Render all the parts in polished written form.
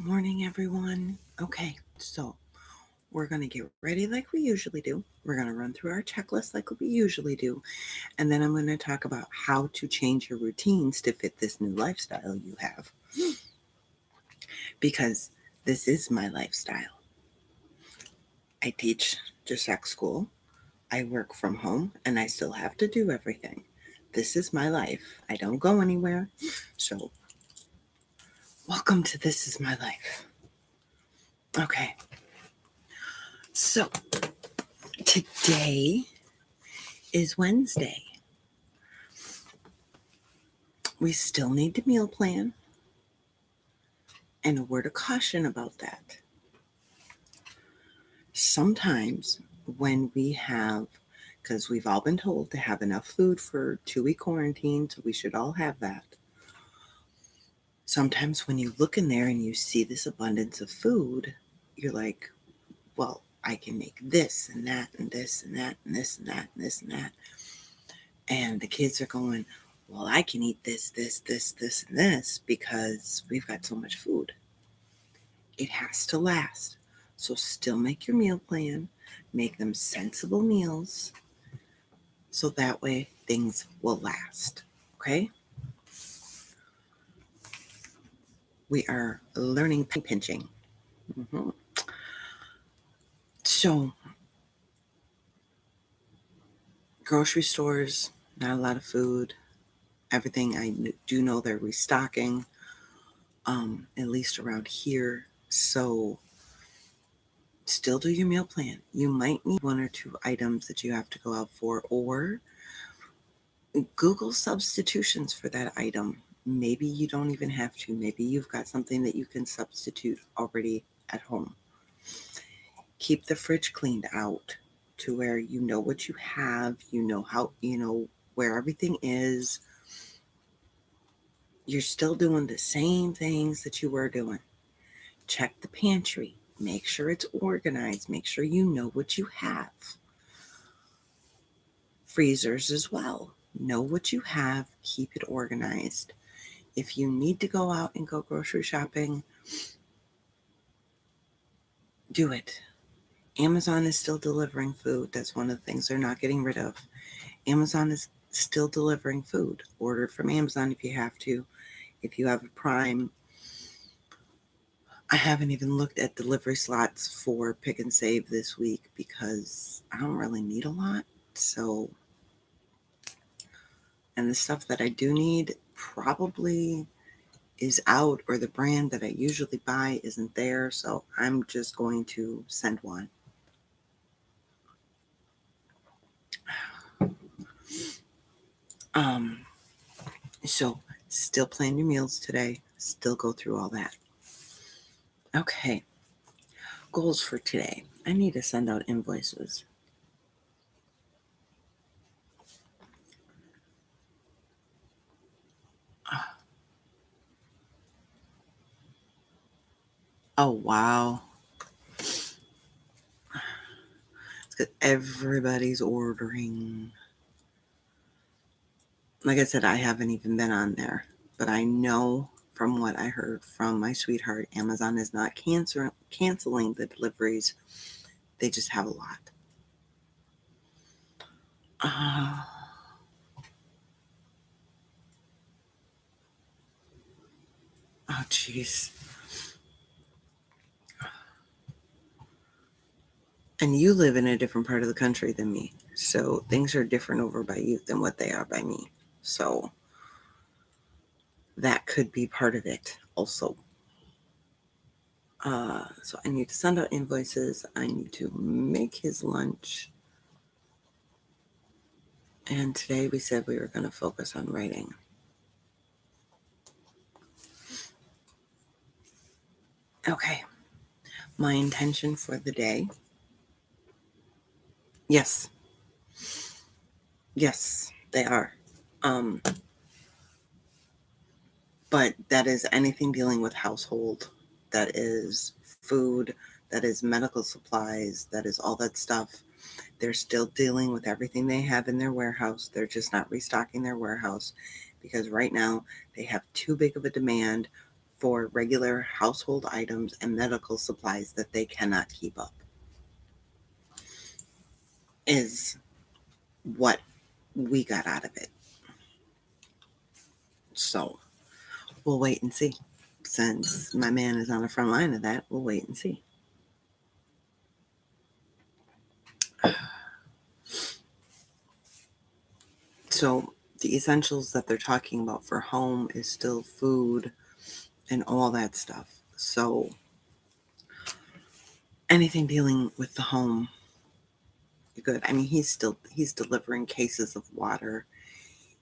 Good morning, everyone. Okay, so we're going to get ready like we usually do. We're going to run through our checklist like we usually do. And then I'm going to talk about how to change your routines to fit this new lifestyle you have. Because this is my lifestyle. I teach Gesek school, I work from home, and I still have to do everything. This is my life. I don't go anywhere. So, welcome to This Is My Life. Okay, so today is Wednesday. We still need to meal plan, and a word of caution about that. Sometimes when we have, because we've all been told to have enough food for 2-week quarantine, so we should all have that. Sometimes when you look in there and you see this abundance of food, you're like, well, I can make this and that and this and that and this and that and this and that. And the kids are going, well, I can eat this, and this because we've got so much food. It has to last. So still make your meal plan, make them sensible meals, so that way things will last. Okay? We are learning pinching. So, grocery stores, not a lot of food. Everything I do know they're restocking, at least around here. So, still do your meal plan. You might need 1 or 2 items that you have to go out for, or Google substitutions for that item. Maybe you don't even have to. Maybe you've got something that you can substitute already at home. Keep the fridge cleaned out to where you know what you have, you know how, where everything is. You're still doing the same things that you were doing. Check the pantry. Make sure it's organized. Make sure you know what you have. Freezers as well. Know what you have. Keep it organized. If you need to go out and go grocery shopping, do it. Amazon is still delivering food. That's one of the things they're not getting rid of. Amazon is still delivering food. Order from Amazon if you have to. If you have a Prime, I haven't even looked at delivery slots for Pick and Save this week because I don't really need a lot. So, and the stuff that I do need probably is out, or the brand that I usually buy isn't there. So I'm just going to send one. So still plan your meals today. Still go through all that. Okay. Goals for today. I need to send out invoices. Oh, wow. It's because everybody's ordering. Like I said, I haven't even been on there, but I know from what I heard from my sweetheart, Amazon is not canceling the deliveries. They just have a lot. Oh, jeez. And you live in a different part of the country than me. So things are different over by you than what they are by me. So that could be part of it also. So I need to send out invoices. I need to make his lunch. And today we said we were going to focus on writing. Okay. My intention for the day. Yes. Yes, they are. But that is anything dealing with household. That is food. That is medical supplies. That is all that stuff. They're still dealing with everything they have in their warehouse. They're just not restocking their warehouse because right now they have too big of a demand for regular household items and medical supplies that they cannot keep up, is what we got out of it. So we'll wait and see. Since my man is on the front line of that, we'll wait and see. So the essentials that they're talking about for home is still food and all that stuff. So anything dealing with the home, good. I mean, he's delivering cases of water.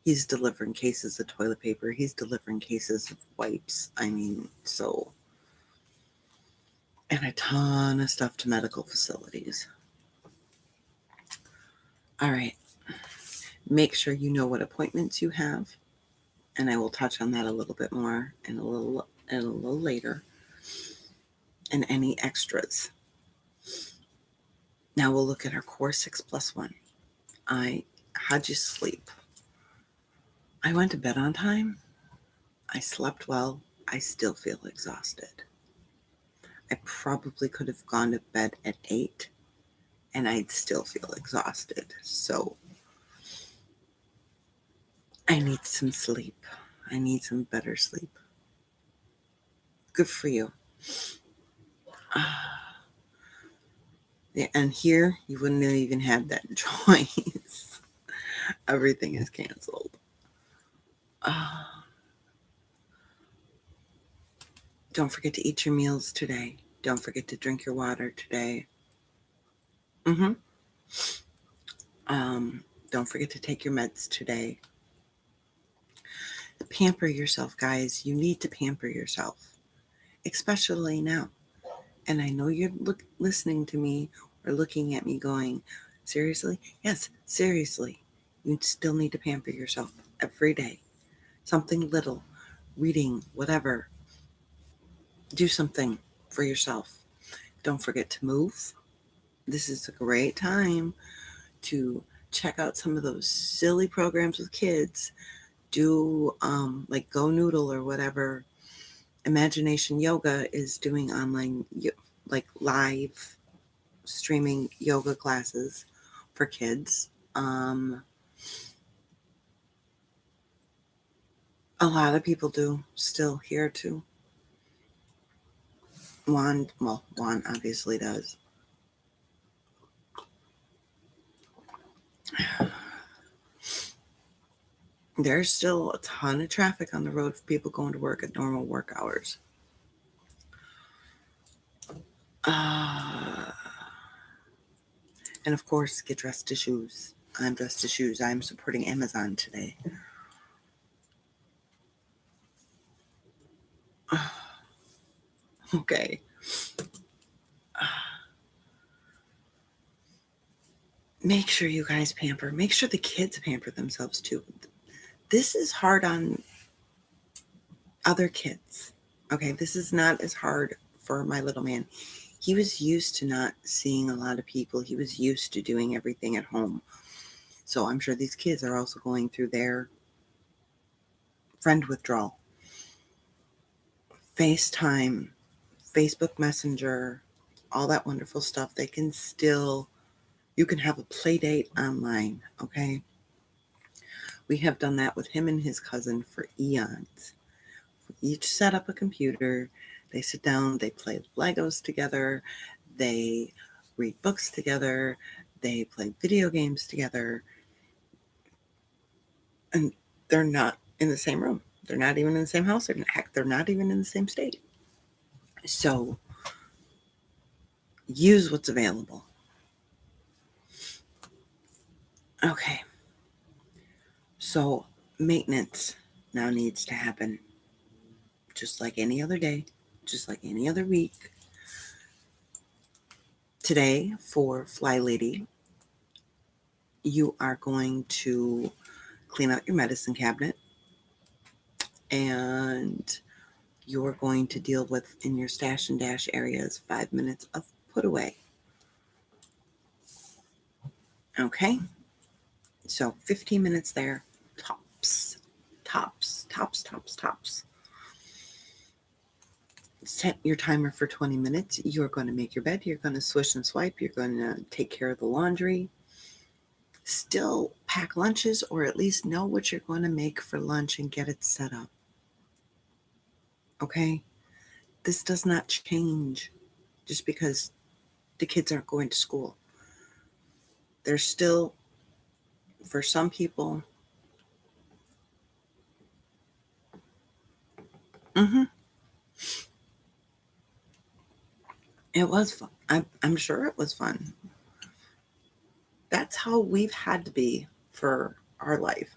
He's delivering cases of toilet paper. He's delivering cases of wipes. I mean, so, and a ton of stuff to medical facilities. All right. Make sure you know what appointments you have, and I will touch on that a little bit more and a little later, and any extras. Now we'll look at our core 6+1. How'd you sleep? I went to bed on time. I slept well. I still feel exhausted. I probably could have gone to bed at 8 and I'd still feel exhausted. So I need some sleep. I need some better sleep. Good for you. Yeah, and here you wouldn't have even had that choice. Everything is canceled. Don't forget to eat your meals today. Don't forget to drink your water today. Don't forget to take your meds today. Pamper yourself, guys. You need to pamper yourself, especially now. And I know you're listening to me or looking at me going, seriously? Yes, seriously. You still need to pamper yourself every day. Something little, reading, whatever. Do something for yourself. Don't forget to move. This is a great time to check out some of those silly programs with kids. Do like Go Noodle or whatever. Imagination Yoga is doing online, like live streaming yoga classes for kids. A lot of people do still here too. Juan obviously does. There's still a ton of traffic on the road for people going to work at normal work hours. And of course, get dressed to shoes. I'm dressed to shoes. I'm supporting Amazon today. Okay. Make sure you guys pamper. Make sure the kids pamper themselves too. This is hard on other kids. Okay, this is not as hard for my little man. He was used to not seeing a lot of people. He was used to doing everything at home. So I'm sure these kids are also going through their friend withdrawal. FaceTime, Facebook Messenger, all that wonderful stuff. You can have a play date online, okay? We have done that with him and his cousin for eons. We each set up a computer. They sit down, they play Legos together, they read books together, they play video games together, and they're not in the same room. They're not even in the same house. Heck, they're not even in the same state. So use what's available. Okay. So maintenance now needs to happen just like any other day, just like any other week. Today, for Fly Lady, you are going to clean out your medicine cabinet, and you're going to deal with, in your stash and dash areas, 5 minutes of put away. Okay? So 15 minutes there, tops. set your timer for 20 minutes. You're going to make your bed. You're going to swish and swipe. You're going to take care of the laundry. Still pack lunches, or at least know what you're going to make for lunch and get it set up. Okay? This does not change just because the kids aren't going to school. There's still, for some people, it was fun. I'm sure it was fun. That's how we've had to be for our life.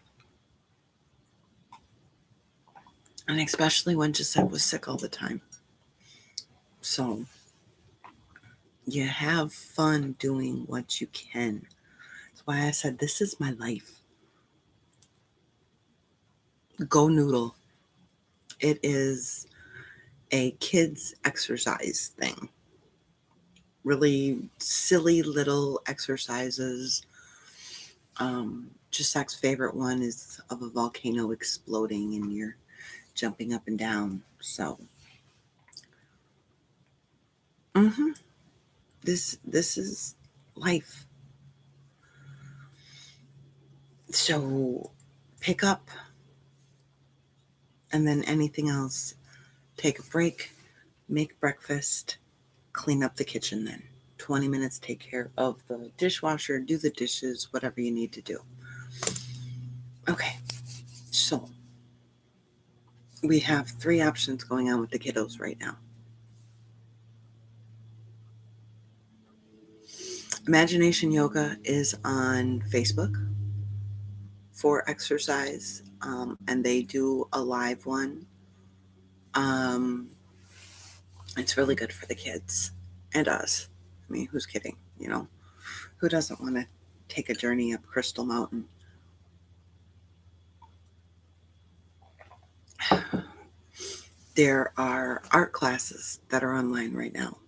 And especially when Gisette was sick all the time. So you have fun doing what you can. That's why I said, this is my life. Go Noodle. It is a kids exercise thing. Really silly little exercises. Gisette's favorite one is of a volcano exploding and you're jumping up and down. So, this is life. So, pick up, and then anything else. Take a break, make breakfast, clean up the kitchen. Then 20 minutes, take care of the dishwasher, do the dishes, whatever you need to do. Okay, so we have 3 options going on with the kiddos right now. Imagination Yoga is on Facebook for exercise, and they do a live one. It's really good for the kids and us. I mean, who's kidding? You know, who doesn't want to take a journey up Crystal Mountain? There are art classes that are online right now.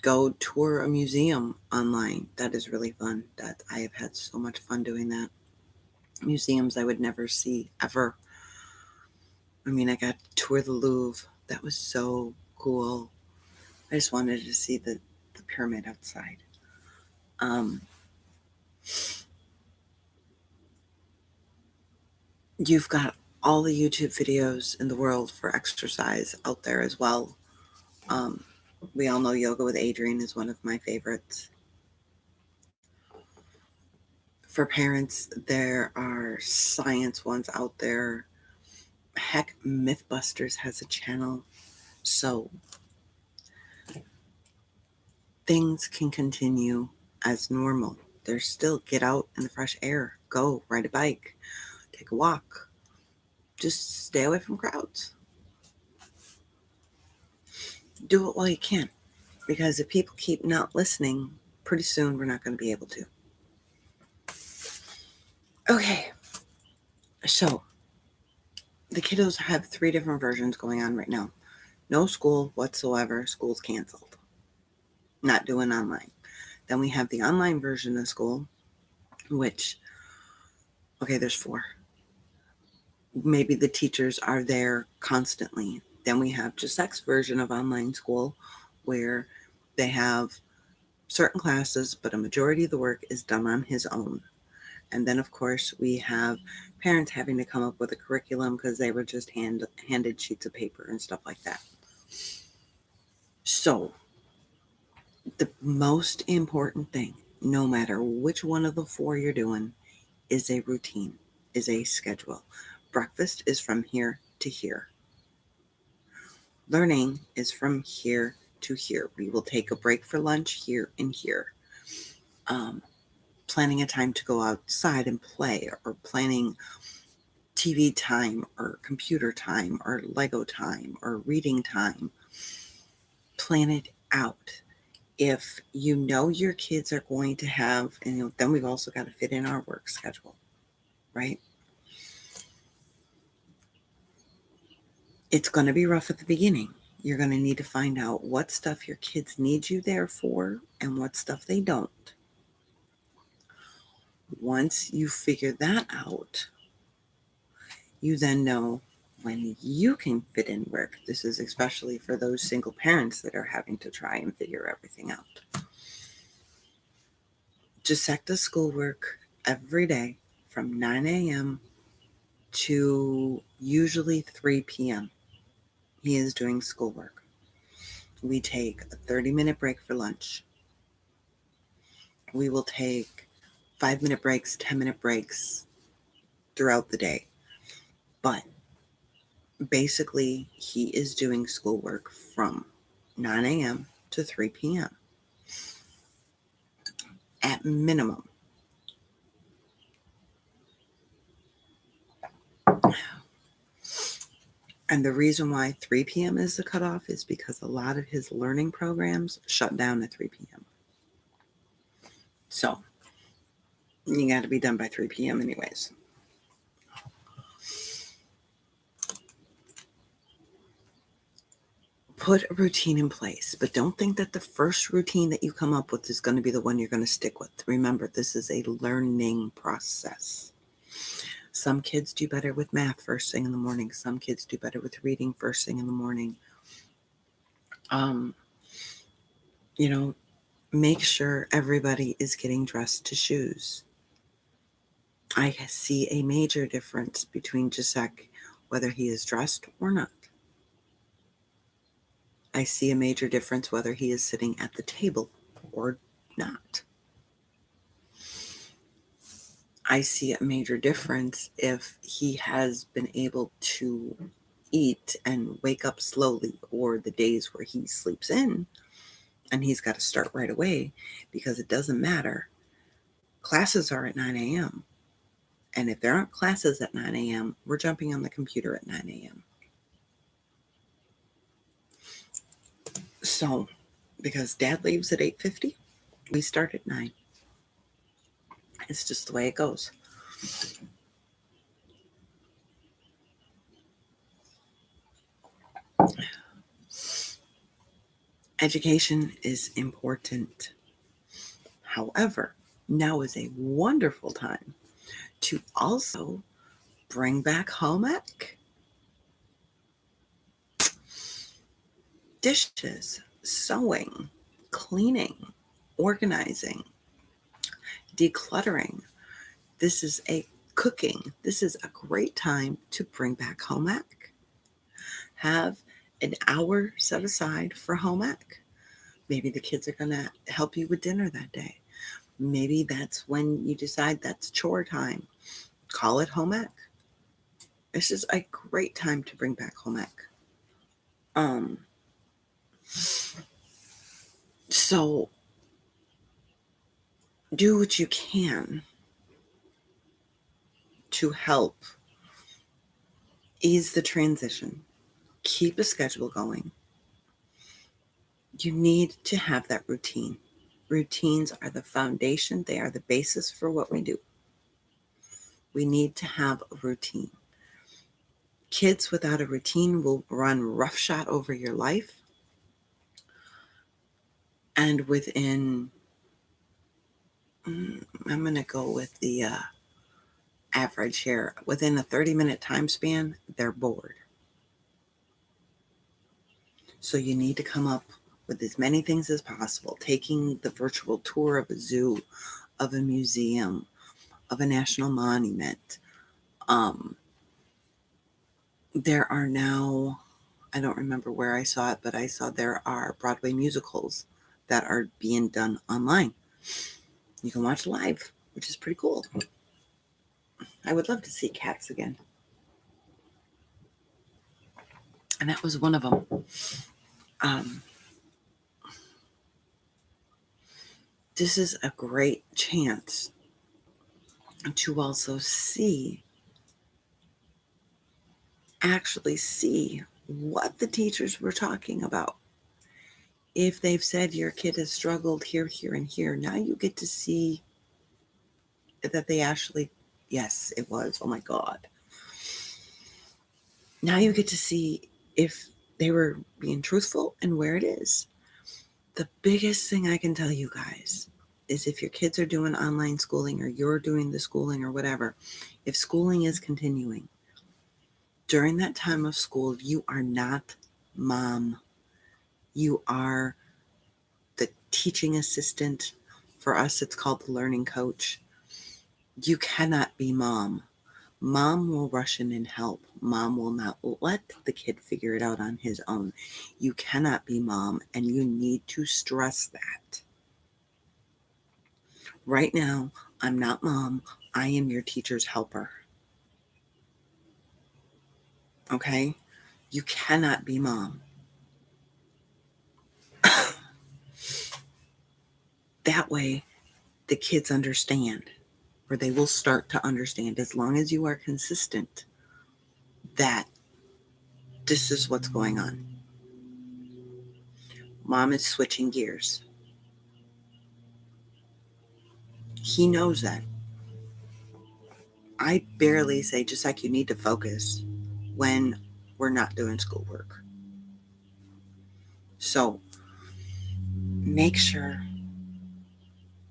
Go tour a museum online. That is really fun. That I have had so much fun doing that. Museums I would never see ever. I mean, I got to tour the Louvre. That was so cool. I just wanted to see the pyramid outside. You've got all the YouTube videos in the world for exercise out there as well. We all know Yoga with Adriene is one of my favorites. For parents, there are science ones out there. Heck, Mythbusters has a channel. So things can continue as normal. There's still get out in the fresh air, go ride a bike, take a walk. Just stay away from crowds. Do it while you can, because if people keep not listening, pretty soon we're not going to be able to. Okay, so the kiddos have 3 different versions going on right now. No school whatsoever. School's canceled. Not doing online. Then we have the online version of school, which, okay, there's 4. Maybe the teachers are there constantly. Then we have Gisette's version of online school, where they have certain classes, but a majority of the work is done on his own. And then, of course, we have parents having to come up with a curriculum because they were just handed sheets of paper and stuff like that. So, the most important thing, no matter which one of the 4 you're doing, is a routine, is a schedule. Breakfast is from here to here. Learning is from here to here. We will take a break for lunch here and here. Planning a time to go outside and play, or planning TV time, or computer time, or Lego time, or reading time. Plan it out. If you know your kids are going to have, and then we've also got to fit in our work schedule, right? It's going to be rough at the beginning. You're going to need to find out what stuff your kids need you there for and what stuff they don't. Once you figure that out, you then know, when you can fit in work. This is especially for those single parents that are having to try and figure everything out. Giuseppe schoolwork every day from 9 a.m. to usually 3 p.m. He is doing schoolwork. We take a 30-minute break for lunch. We will take 5-minute breaks, 10-minute breaks throughout the day. But basically, he is doing schoolwork from 9 a.m. to 3 p.m. at minimum. And the reason why 3 p.m. is the cutoff is because a lot of his learning programs shut down at 3 p.m. So you got to be done by 3 p.m. anyways. Put a routine in place, but don't think that the first routine that you come up with is going to be the one you're going to stick with. Remember, this is a learning process. Some kids do better with math first thing in the morning. Some kids do better with reading first thing in the morning. Make sure everybody is getting dressed to shoes. I see a major difference between Giuseppe, whether he is dressed or not. I see a major difference whether he is sitting at the table or not. I see a major difference if he has been able to eat and wake up slowly, or the days where he sleeps in and he's got to start right away, because it doesn't matter. Classes are at 9 a.m. And if there aren't classes at 9 a.m., we're jumping on the computer at 9 a.m. So, because dad leaves at 8:50, we start at 9. It's just the way it goes. Education is important. However, now is a wonderful time to also bring back home ec. Dishes, sewing, cleaning, organizing, decluttering. This is cooking. This is a great time to bring back home ec. Have an hour set aside for home ec. Maybe the kids are going to help you with dinner that day. Maybe that's when you decide that's chore time. Call it home ec. This is a great time to bring back home ec. So do what you can to help ease the transition. Keep a schedule going. You need to have that routine. Routines are the foundation. They are the basis for what we do. We need to have a routine. Kids without a routine will run roughshod over your life. And within, I'm going to go with the average here, within a 30-minute time span, they're bored. So you need to come up with as many things as possible. Taking the virtual tour of a zoo, of a museum, of a national monument. There are now, I don't remember where I saw it, but I saw there are Broadway musicals that are being done online. You can watch live, which is pretty cool. I would love to see Cats again. And that was one of them. This is a great chance to also actually see what the teachers were talking about. If they've said your kid has struggled here, here, and here, now you get to see that they actually, yes, it was. Oh my God. Now you get to see if they were being truthful and where it is. The biggest thing I can tell you guys is if your kids are doing online schooling or you're doing the schooling or whatever, if schooling is continuing, During that time of school, you are not mom. You are the teaching assistant. For us, it's called the learning coach. You cannot be mom. Mom will rush in and help. Mom will not let the kid figure it out on his own. You cannot be mom, and you need to stress that. Right now, I'm not mom. I am your teacher's helper. Okay? You cannot be mom. That way, the kids understand, or they will start to understand, as long as you are consistent, that this is what's going on. Mom is switching gears. He knows that. I barely say, just like, you need to focus when we're not doing schoolwork. So make sure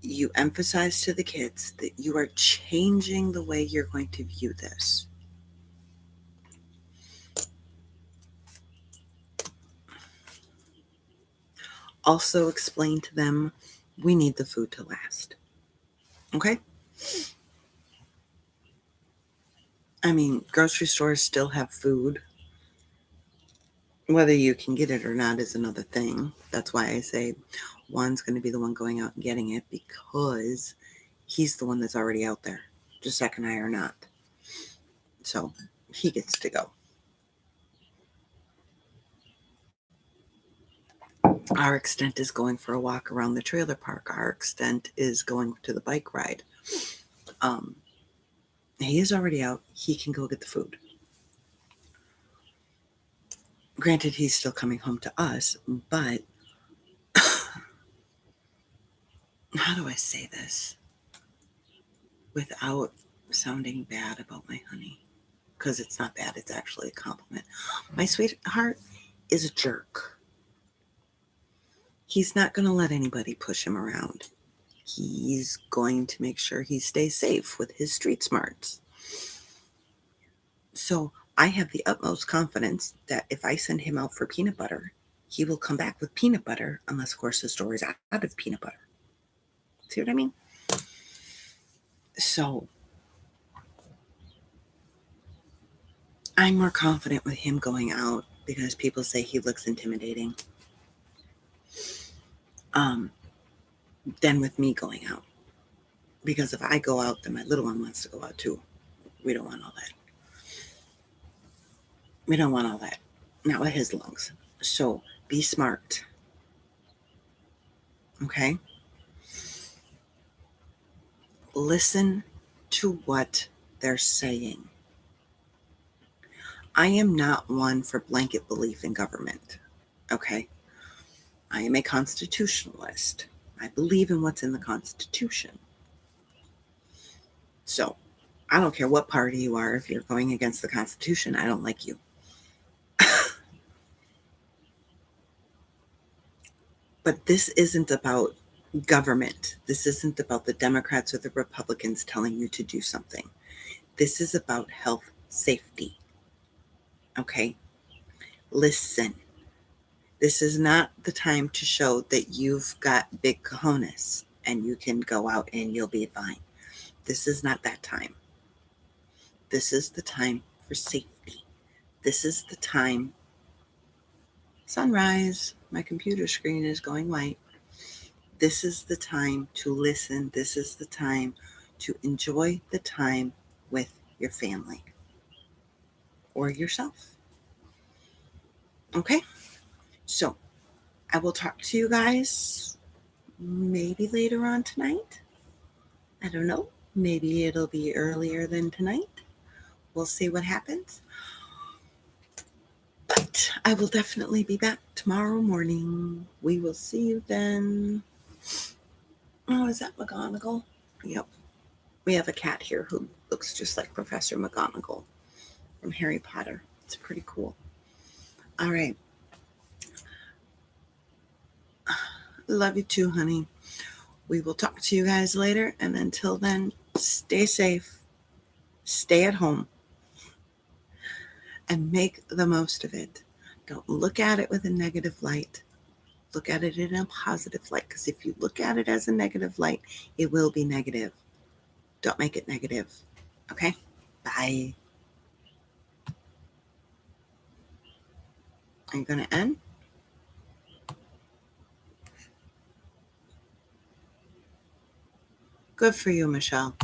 you emphasize to the kids that you are changing the way you're going to view this. Also explain to them, we need the food to last. Okay? I mean, grocery stores still have food. Whether you can get it or not is another thing. That's why I say Juan's going to be the one going out and getting it, because he's the one that's already out there. Just Zach and I are not. So he gets to go. Our extent is going for a walk around the trailer park. Our extent is going to the bike ride. He is already out. He can go get the food. Granted, he's still coming home to us, but how do I say this without sounding bad about my honey? Because it's not bad, it's actually a compliment. My sweetheart is a jerk. He's not going to let anybody push him around. He's going to make sure he stays safe with his street smarts. So I have the utmost confidence that if I send him out for peanut butter, he will come back with peanut butter, unless, of course, the store is out of peanut butter. See what I mean? So I'm more confident with him going out because people say he looks intimidating than with me going out. Because if I go out, then my little one wants to go out too. We don't want all that. We don't want all that. Not with his lungs. So be smart. Okay? Listen to what they're saying. I am not one for blanket belief in government. Okay? I am a constitutionalist. I believe in what's in the Constitution. So I don't care what party you are. If you're going against the Constitution, I don't like you. But this isn't about government. This isn't about the Democrats or the Republicans telling you to do something. This is about health safety. Okay? Listen. This is not the time to show that you've got big cojones and you can go out and you'll be fine. This is not that time. This is the time for safety. This is the time. Sunrise. My computer screen is going white. This is the time to listen. This is the time to enjoy the time with your family or yourself. Okay? So I will talk to you guys maybe later on tonight. I don't know. Maybe it'll be earlier than tonight. We'll see what happens. But I will definitely be back tomorrow morning. We will see you then. Oh, is that McGonagall? Yep. We have a cat here who looks just like Professor McGonagall from Harry Potter. It's pretty cool. All right. Love you too, honey. We will talk to you guys later. And until then, stay safe. Stay at home. and make the most of it. Don't look at it with a negative light. Look at it in a positive light, because if you look at it as a negative light, it will be negative. Don't make it negative. Okay? Bye. Are you going to end? Good for you, Michelle.